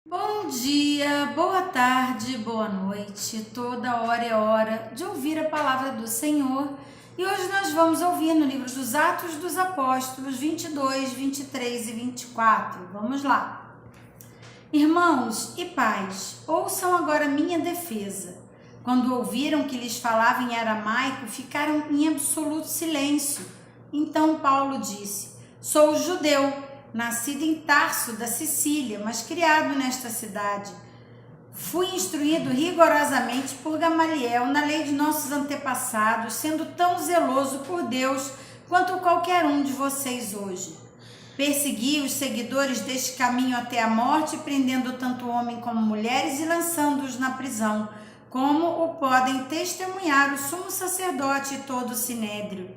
Bom dia, boa tarde, boa noite. Toda hora é hora de ouvir a palavra do Senhor. E hoje nós vamos ouvir no livro dos Atos dos Apóstolos 22, 23 e 24. Vamos lá. Irmãos e pais, ouçam agora minha defesa. Quando ouviram que lhes falava em aramaico, ficaram em absoluto silêncio. Então Paulo disse: Sou judeu, nascido em Tarso, da Sicília, mas criado nesta cidade. Fui instruído rigorosamente por Gamaliel na lei de nossos antepassados, sendo tão zeloso por Deus quanto qualquer um de vocês hoje. Persegui os seguidores deste caminho até a morte, prendendo tanto homens como mulheres e lançando-os na prisão, como o podem testemunhar o sumo sacerdote e todo o sinédrio.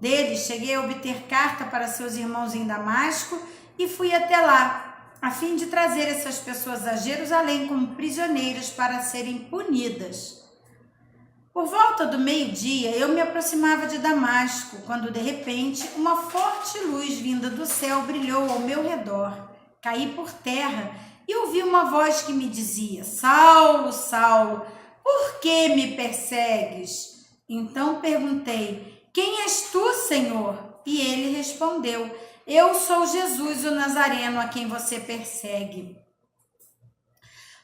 Deles cheguei a obter carta para seus irmãos em Damasco e fui até lá, a fim de trazer essas pessoas a Jerusalém como prisioneiras para serem punidas. Por volta do meio-dia, eu me aproximava de Damasco, quando de repente uma forte luz vinda do céu brilhou ao meu redor. Caí por terra e ouvi uma voz que me dizia: Saulo, Saulo, por que me persegues? Então perguntei: Quem és tu, Senhor? E ele respondeu: Eu sou Jesus, o Nazareno, a quem você persegue.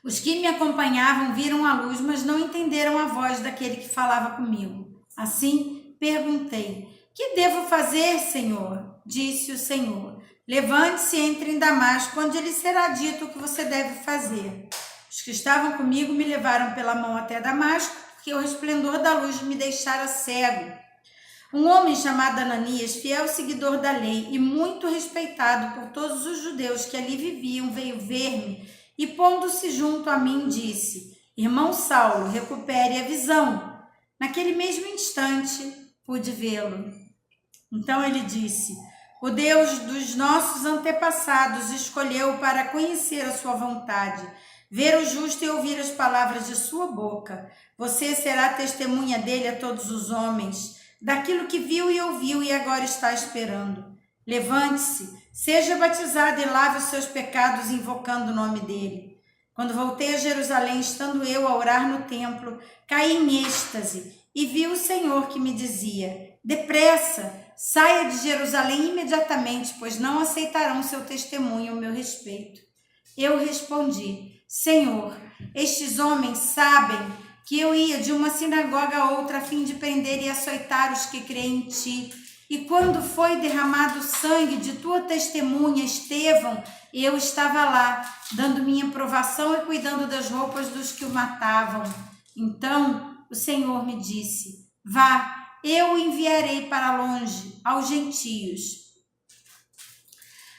Os que me acompanhavam viram a luz, mas não entenderam a voz daquele que falava comigo. Assim, perguntei: Que devo fazer, Senhor? Disse o Senhor: Levante-se e entre em Damasco, onde lhe será dito o que você deve fazer. Os que estavam comigo me levaram pela mão até Damasco, porque o resplendor da luz me deixara cego. Um homem chamado Ananias, fiel seguidor da lei e muito respeitado por todos os judeus que ali viviam, veio ver-me e, pondo-se junto a mim, disse: Irmão Saulo, recupere a visão. Naquele mesmo instante, pude vê-lo. Então ele disse: O Deus dos nossos antepassados escolheu para conhecer a sua vontade, ver o justo e ouvir as palavras de sua boca. Você será testemunha dele a todos os homens, daquilo que viu e ouviu e agora está esperando. Levante-se, seja batizado e lave os seus pecados invocando o nome dele. Quando voltei a Jerusalém, estando eu a orar no templo, caí em êxtase e vi o Senhor que me dizia: Depressa, saia de Jerusalém imediatamente, pois não aceitarão seu testemunho ao meu respeito. Eu respondi: Senhor, estes homens sabem que eu ia de uma sinagoga a outra a fim de prender e açoitar os que creem em ti. E quando foi derramado o sangue de tua testemunha, Estevão, eu estava lá, dando minha provação e cuidando das roupas dos que o matavam. Então o Senhor me disse: Vá, eu o enviarei para longe, aos gentios.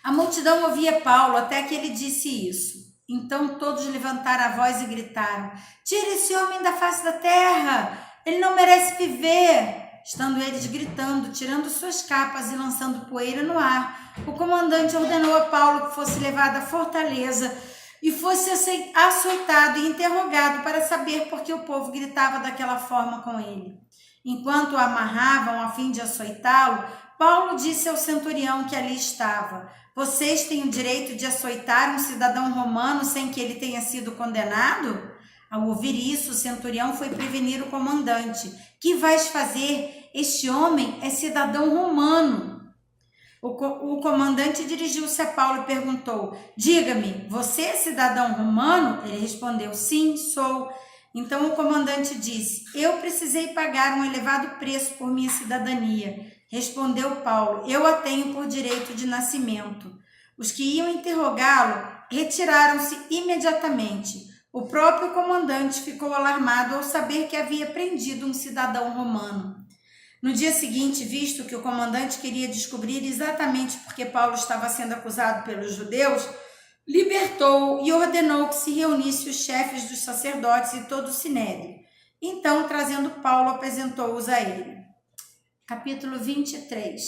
A multidão ouvia Paulo até que ele disse isso. Então todos levantaram a voz e gritaram: Tire esse homem da face da terra! Ele não merece viver! Estando eles gritando, tirando suas capas e lançando poeira no ar, o comandante ordenou a Paulo que fosse levado à fortaleza e fosse açoitado e interrogado para saber por que o povo gritava daquela forma com ele. Enquanto o amarravam a fim de açoitá-lo, Paulo disse ao centurião que ali estava: Vocês têm o direito de açoitar um cidadão romano sem que ele tenha sido condenado? Ao ouvir isso, o centurião foi prevenir o comandante: Que vais fazer? Este homem é cidadão romano. O comandante dirigiu-se a Paulo e perguntou: Diga-me, você é cidadão romano? Ele respondeu: Sim, sou. Então o comandante disse: Eu precisei pagar um elevado preço por minha cidadania. Respondeu Paulo: Eu a tenho por direito de nascimento. Os que iam interrogá-lo retiraram-se imediatamente. O próprio comandante ficou alarmado ao saber que havia prendido um cidadão romano. No dia seguinte, visto que o comandante queria descobrir exatamente por que Paulo estava sendo acusado pelos judeus, libertou-o e ordenou que se reunisse os chefes dos sacerdotes e todo o sinédrio. Então, trazendo Paulo, apresentou-os a ele. Capítulo 23.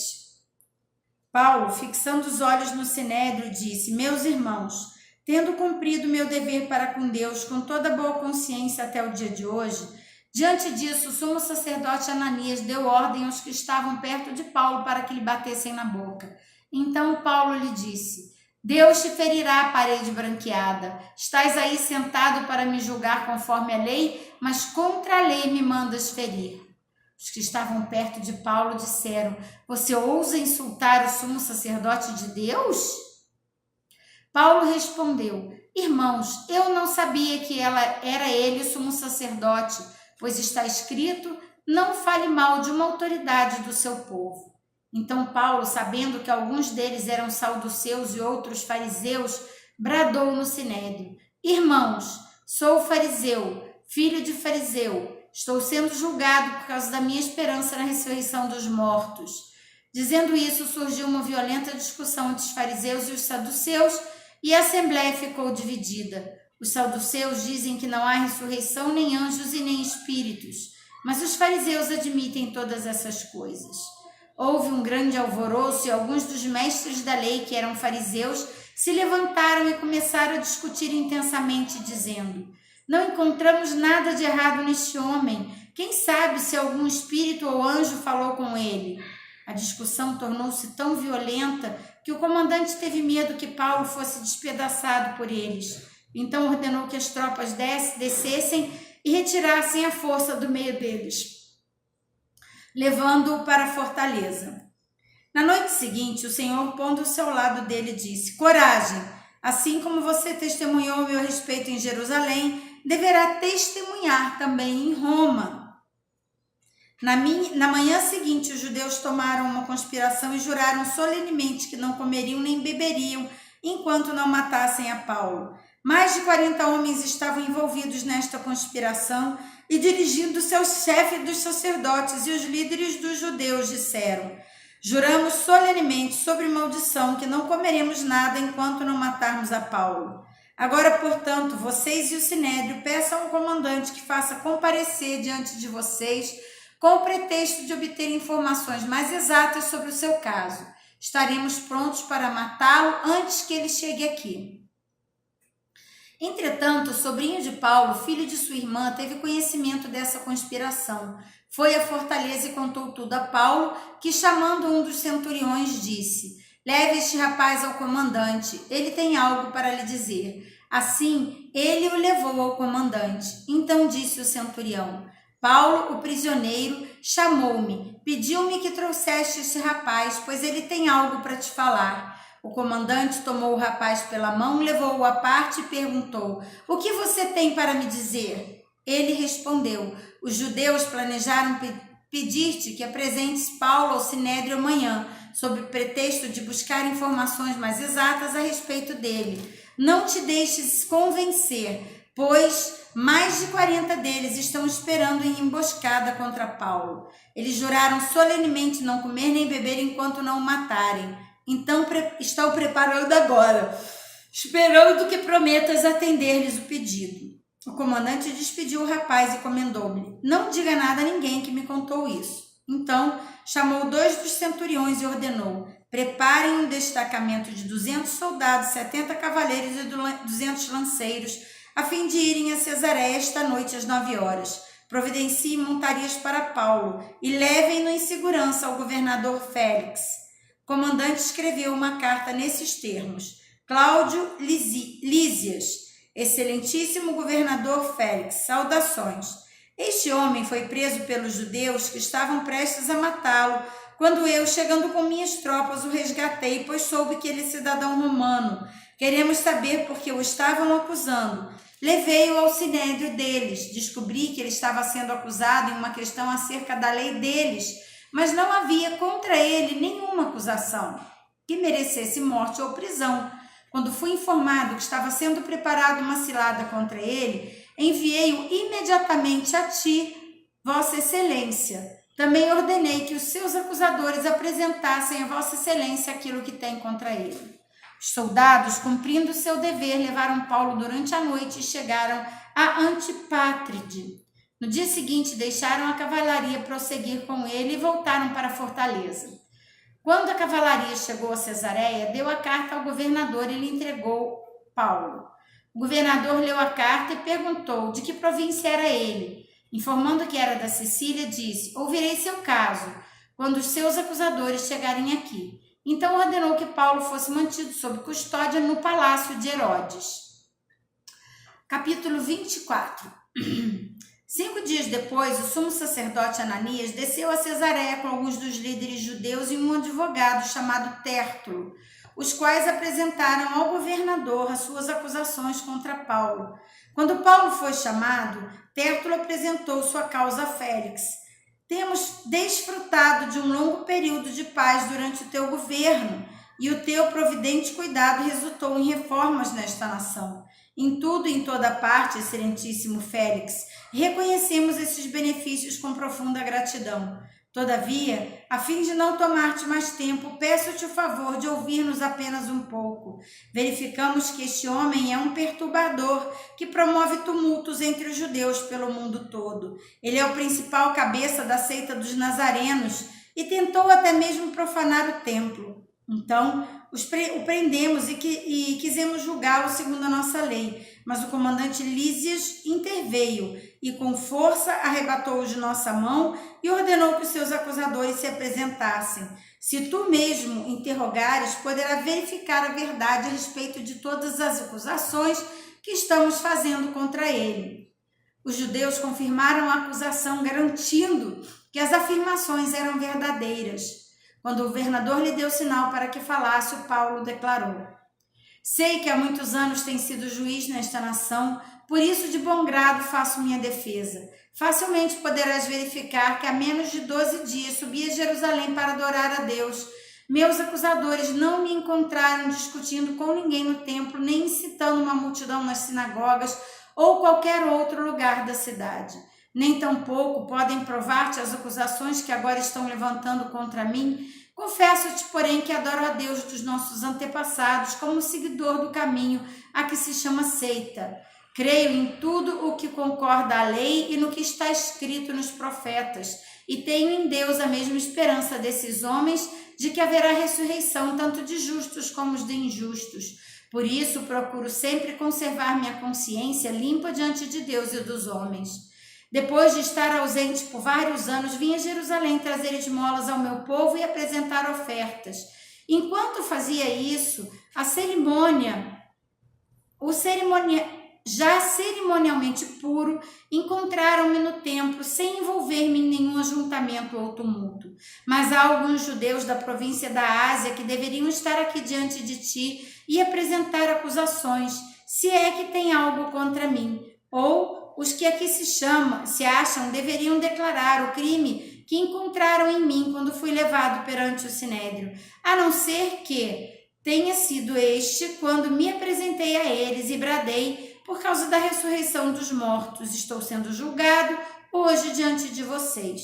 Paulo, fixando os olhos no sinédrio, disse: Meus irmãos, tendo cumprido meu dever para com Deus com toda boa consciência até o dia de hoje, diante disso, o sumo sacerdote Ananias deu ordem aos que estavam perto de Paulo para que lhe batessem na boca. Então Paulo lhe disse: Deus te ferirá a parede branqueada. Estás aí sentado para me julgar conforme a lei, mas contra a lei me mandas ferir. Os que estavam perto de Paulo disseram: Você ousa insultar o sumo sacerdote de Deus? Paulo respondeu: Irmãos, eu não sabia que era ele o sumo sacerdote, pois está escrito: Não fale mal de uma autoridade do seu povo. Então Paulo, sabendo que alguns deles eram saduceus e outros fariseus, bradou no sinédrio: Irmãos, sou fariseu, filho de fariseu. Estou sendo julgado por causa da minha esperança na ressurreição dos mortos. Dizendo isso, surgiu uma violenta discussão entre os fariseus e os saduceus, e a assembleia ficou dividida. Os saduceus dizem que não há ressurreição, nem anjos e nem espíritos, mas os fariseus admitem todas essas coisas. Houve um grande alvoroço e alguns dos mestres da lei, que eram fariseus, se levantaram e começaram a discutir intensamente, dizendo: Não encontramos nada de errado neste homem. Quem sabe se algum espírito ou anjo falou com ele? A discussão tornou-se tão violenta que o comandante teve medo que Paulo fosse despedaçado por eles. Então ordenou que as tropas descessem e retirassem à força do meio deles, levando-o para a fortaleza. Na noite seguinte, o Senhor, pondo-se ao lado dele, disse: Coragem! Assim como você testemunhou a meu respeito em Jerusalém, deverá testemunhar também em Roma. Na manhã seguinte, os judeus tomaram uma conspiração e juraram solenemente que não comeriam nem beberiam enquanto não matassem a Paulo. Mais de 40 homens estavam envolvidos nesta conspiração e, dirigindo-se ao chefe dos sacerdotes e os líderes dos judeus, disseram: Juramos solenemente sobre maldição que não comeremos nada enquanto não matarmos a Paulo. Agora, portanto, vocês e o sinédrio peçam ao comandante que faça comparecer diante de vocês com o pretexto de obter informações mais exatas sobre o seu caso. Estaremos prontos para matá-lo antes que ele chegue aqui. Entretanto, o sobrinho de Paulo, filho de sua irmã, teve conhecimento dessa conspiração. Foi à fortaleza e contou tudo a Paulo, que, chamando um dos centuriões, disse: Leve este rapaz ao comandante, ele tem algo para lhe dizer. Assim, ele o levou ao comandante. Então disse o centurião: Paulo, o prisioneiro, chamou-me, pediu-me que trouxeste este rapaz, pois ele tem algo para te falar. O comandante tomou o rapaz pela mão, levou-o à parte e perguntou: O que você tem para me dizer? Ele respondeu: Os judeus planejaram pedir-te que apresentes Paulo ao sinédrio amanhã, sob pretexto de buscar informações mais exatas a respeito dele. Não te deixes convencer, pois mais de 40 deles estão esperando em emboscada contra Paulo. Eles juraram solenemente não comer nem beber enquanto não o matarem. Então estão preparando agora, esperando que prometas atender-lhes o pedido. O comandante despediu o rapaz e comendou-lhe: Não diga nada a ninguém que me contou isso. Então chamou 2 dos centuriões e ordenou: Preparem um destacamento de 200 soldados, 70 cavaleiros e 200 lanceiros, a fim de irem a Cesareia esta noite às 9 horas. Providenciem montarias para Paulo e levem-no em segurança ao governador Félix. O comandante escreveu uma carta nesses termos: Cláudio Lísias, excelentíssimo governador Félix, saudações. Este homem foi preso pelos judeus que estavam prestes a matá-lo, quando eu, chegando com minhas tropas, o resgatei, pois soube que ele é cidadão romano. Queremos saber por que o estavam acusando. Levei-o ao sinédrio deles. Descobri que ele estava sendo acusado em uma questão acerca da lei deles, mas não havia contra ele nenhuma acusação que merecesse morte ou prisão. Quando fui informado que estava sendo preparada uma cilada contra ele, enviei-o imediatamente a ti, Vossa Excelência. Também ordenei que os seus acusadores apresentassem a Vossa Excelência aquilo que tem contra ele. Os soldados, cumprindo seu dever, levaram Paulo durante a noite e chegaram a Antipátride. No dia seguinte, deixaram a cavalaria prosseguir com ele e voltaram para a fortaleza. Quando a cavalaria chegou a Cesareia, deu a carta ao governador e lhe entregou Paulo. O governador leu a carta e perguntou de que província era ele. Informando que era da Sicília, disse: Ouvirei seu caso quando os seus acusadores chegarem aqui. Então ordenou que Paulo fosse mantido sob custódia no palácio de Herodes. Capítulo 24. 5 dias depois, o sumo sacerdote Ananias desceu a Cesareia com alguns dos líderes judeus e um advogado chamado Tértulo, os quais apresentaram ao governador as suas acusações contra Paulo. Quando Paulo foi chamado, Tértulo apresentou sua causa a Félix. Temos desfrutado de um longo período de paz durante o teu governo, e o teu providente cuidado resultou em reformas nesta nação. Em tudo e em toda parte, excelentíssimo Félix, reconhecemos esses benefícios com profunda gratidão. Todavia, a fim de não tomar-te mais tempo, peço-te o favor de ouvir-nos apenas um pouco. Verificamos que este homem é um perturbador que promove tumultos entre os judeus pelo mundo todo. Ele é o principal cabeça da seita dos nazarenos e tentou até mesmo profanar o templo. Então, o prendemos e quisemos julgá-lo segundo a nossa lei, mas o comandante Lísias interveio e com força arrebatou-o de nossa mão e ordenou que os seus acusadores se apresentassem. Se tu mesmo interrogares, poderá verificar a verdade a respeito de todas as acusações que estamos fazendo contra ele. Os judeus confirmaram a acusação, garantindo que as afirmações eram verdadeiras. Quando o governador lhe deu sinal para que falasse, o Paulo declarou: sei que há muitos anos tem sido juiz nesta nação, por isso de bom grado faço minha defesa. Facilmente poderás verificar que há menos de 12 dias subi a Jerusalém para adorar a Deus. Meus acusadores não me encontraram discutindo com ninguém no templo, nem incitando uma multidão nas sinagogas ou qualquer outro lugar da cidade. Nem tampouco podem provar-te as acusações que agora estão levantando contra mim. Confesso-te, porém, que adoro a Deus dos nossos antepassados como seguidor do caminho a que se chama seita. Creio em tudo o que concorda à lei e no que está escrito nos profetas, e tenho em Deus a mesma esperança desses homens de que haverá ressurreição tanto de justos como de injustos. Por isso, procuro sempre conservar minha consciência limpa diante de Deus e dos homens. Depois de estar ausente por vários anos, vim a Jerusalém trazer esmolas ao meu povo e apresentar ofertas. Enquanto fazia isso, já cerimonialmente puro, encontraram-me no templo sem envolver-me em nenhum ajuntamento ou tumulto. Mas há alguns judeus da província da Ásia que deveriam estar aqui diante de ti e apresentar acusações, se é que tem algo contra mim, ou os que aqui se acham deveriam declarar o crime que encontraram em mim quando fui levado perante o sinédrio, a não ser que tenha sido este quando me apresentei a eles e bradei por causa da ressurreição dos mortos. Estou sendo julgado hoje diante de vocês.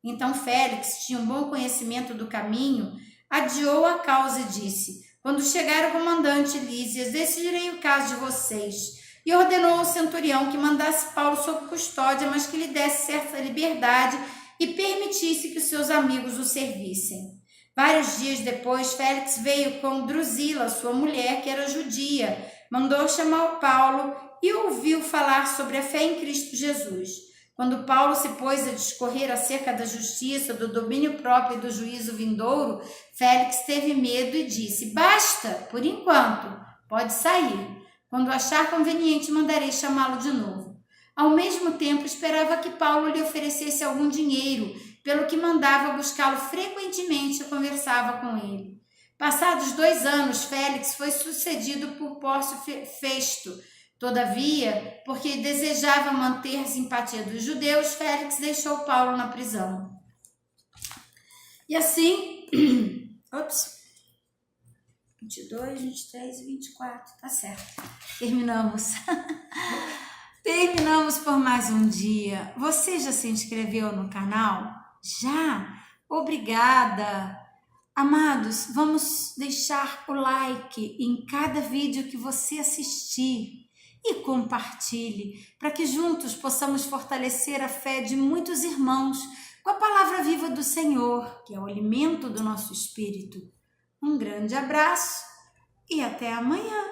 Então Félix tinha um bom conhecimento do caminho, adiou a causa e disse: quando chegar o comandante Lísias, decidirei o caso de vocês. E ordenou ao centurião que mandasse Paulo sob custódia, mas que lhe desse certa liberdade e permitisse que seus amigos o servissem. Vários dias depois, Félix veio com Drusila, sua mulher, que era judia, mandou chamar o Paulo e ouviu falar sobre a fé em Cristo Jesus. Quando Paulo se pôs a discorrer acerca da justiça, do domínio próprio e do juízo vindouro, Félix teve medo e disse: basta, por enquanto, pode sair. Quando achar conveniente, mandarei chamá-lo de novo. Ao mesmo tempo, esperava que Paulo lhe oferecesse algum dinheiro, pelo que mandava buscá-lo frequentemente e conversava com ele. Passados 2 anos, Félix foi sucedido por Pórcio Festo. Todavia, porque desejava manter a simpatia dos judeus, Félix deixou Paulo na prisão. E assim, 22, 23 e 24, tá certo. Terminamos. Terminamos por mais um dia. Você já se inscreveu no canal? Já? Obrigada. Amados, vamos deixar o like em cada vídeo que você assistir e compartilhe, para que juntos possamos fortalecer a fé de muitos irmãos com a palavra viva do Senhor, que é o alimento do nosso espírito. Um grande abraço e até amanhã.